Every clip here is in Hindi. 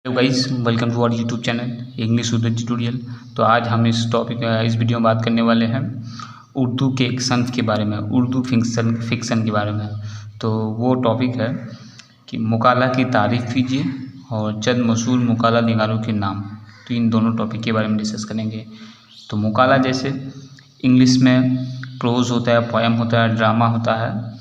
Hello guys, welcome to our YouTube channel English Urdu tutorial. तो आज हम इस वीडियो में बात करने वाले हैं उर्दू के एक संत के बारे में, उर्दू फिक्सन के बारे में। तो वो टॉपिक है कि मुकाला की तारीफ़ कीजिए और चंद मशहूर मुकाला निगारों के नाम। तो इन दोनों टॉपिक के बारे में डिस्कस करेंगे। तो मुकाला जैसे इंग्लिश में प्रोज होता है, पोएम होता है, ड्रामा होता है,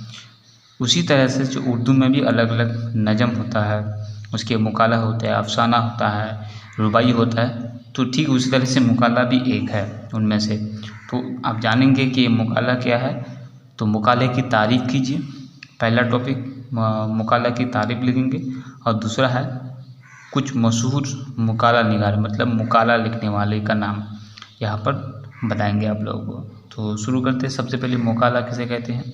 उसी तरह से जो उर्दू में भी अलग अलग नज़म होता है, उसके मुकाला होता है, अफसाना होता है, रुबाई होता है। तो ठीक उसी तरह से मुकाला भी एक है उनमें से। तो आप जानेंगे कि ये मुकाला क्या है। तो मुकाले की तारीफ़ कीजिए, पहला टॉपिक मुकाला की तारीफ़ लिखेंगे। और दूसरा है कुछ मशहूर मुकाला निगार, मतलब मुकाला लिखने वाले का नाम यहाँ पर बताएंगे आप लोगों को। तो शुरू करते हैं। सबसे पहले मुकाला किसे कहते हैं।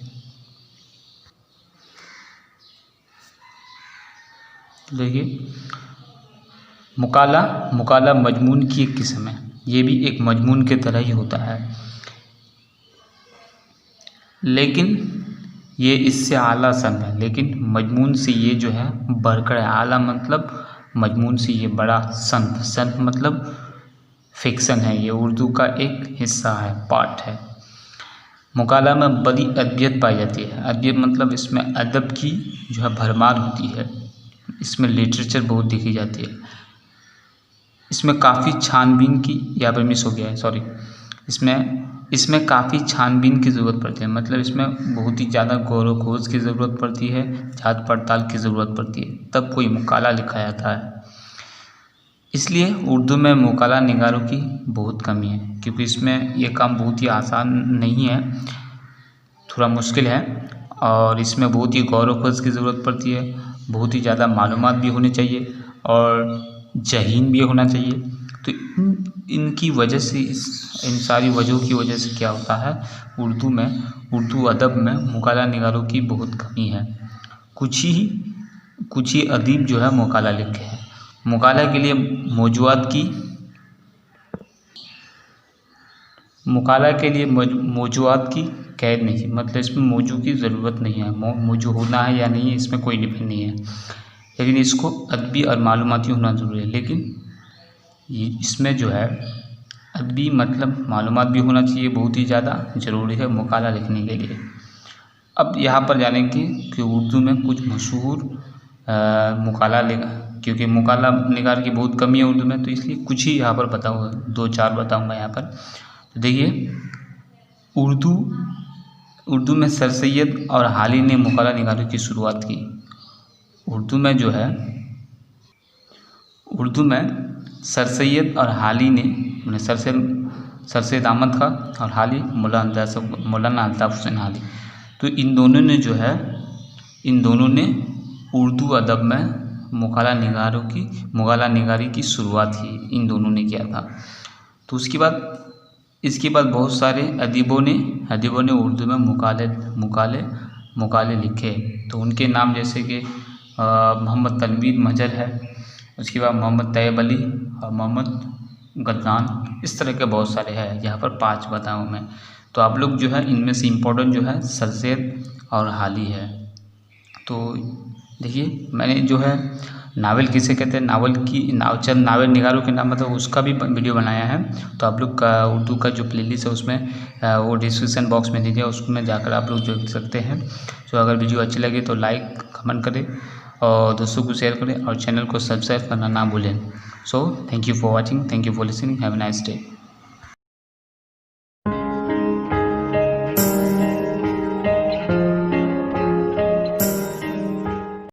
देखिए, मुकाला मजमून की एक किस्म है। ये भी एक मजमून के तरह ही होता है, लेकिन ये इससे आला सन है। लेकिन मजमून से ये जो है बढ़कर है। आला मतलब मजमून से ये बड़ा संत मतलब फिक्सन है। ये उर्दू का एक हिस्सा है, पार्ट है। मुकाला में बड़ी अदबियत पाई जाती है। अदबियत मतलब इसमें अदब की जो है भरमार होती है। इसमें लिटरेचर बहुत देखी जाती है। इसमें काफ़ी छानबीन की, यहाँ पर मिस हो गया है, सॉरी। इसमें काफ़ी छानबीन की ज़रूरत पड़ती है। मतलब इसमें बहुत ही ज़्यादा गौर व खोज की ज़रूरत पड़ती है, जांच पड़ताल की ज़रूरत पड़ती है, तब कोई मुकाला लिखा जाता है। इसलिए उर्दू में मुकाला निगारों की बहुत कमी है, क्योंकि इसमें ये काम बहुत ही आसान नहीं है, थोड़ा मुश्किल है। और इसमें बहुत ही गौर व खोज की ज़रूरत पड़ती है, बहुत ही ज़्यादा मालूमात भी होनी चाहिए और ज़हीन भी होना चाहिए। तो इनकी वजह से, इन सारी वजहों की वजह से क्या होता है, उर्दू अदब में मुकाला निगारों की बहुत कमी है। कुछ ही अदीब जो है मुकाला लिखे हैं। मुकाला के लिए मौजूआत की कैद नहीं, मतलब इसमें मौजू की ज़रूरत नहीं है। मौजू होना है या नहीं, इसमें कोई डिपेंड नहीं है, लेकिन इसको अदबी और मालूमाती होना ज़रूरी है। लेकिन इसमें जो है अदबी मतलब मालूमात भी होना चाहिए, बहुत ही ज़्यादा ज़रूरी है मुकाला लिखने के लिए। अब यहाँ पर जानेंगे कि उर्दू में कुछ मशहूर मुकाला क्योंकि मुकाला निगार की बहुत कमी है उर्दू में, तो इसलिए कुछ ही यहाँ पर बताऊँगा, 2-4 बताऊँगा यहाँ पर। तो देखिए, उर्दू में सर सैयद और हाली ने मुकाला निगारों की शुरुआत की। उर्दू में सर सैयद और हाली ने, सर सैयद अहमद खां और हाली मौलाना अल्ताफ़ हुसैन हाली, तो इन दोनों ने उर्दू अदब में मुकाला निगारी की शुरुआत की। इन दोनों ने किया था। तो इसके बाद बहुत सारे अदीबों ने उर्दू में मुकाले लिखे। तो उनके नाम जैसे कि मोहम्मद तनवीर महजर है, उसके बाद मोहम्मद तैयब अली और मोहम्मद गद्दान, इस तरह के बहुत सारे हैं। यहाँ पर 5 बताऊँ मैं। तो आप लोग जो है इनमें से इम्पोर्टेंट जो है सर सैयद और हाली है। तो देखिए, मैंने जो है नावल किसे कहते हैं, चंद नावल निगारों के नाम मतलब उसका भी वीडियो बनाया है। तो आप लोग का उर्दू का जो प्लेलिस्ट है उसमें वो डिस्क्रिप्शन बॉक्स में दीजिए, उसमें जाकर आप लोग देख सकते हैं। तो अगर वीडियो अच्छी लगे तो लाइक कमेंट करें और दोस्तों को शेयर करें और चैनल को सब्सक्राइब करना ना भूलें। So thank you for watching, thank you for listening, have a nice day.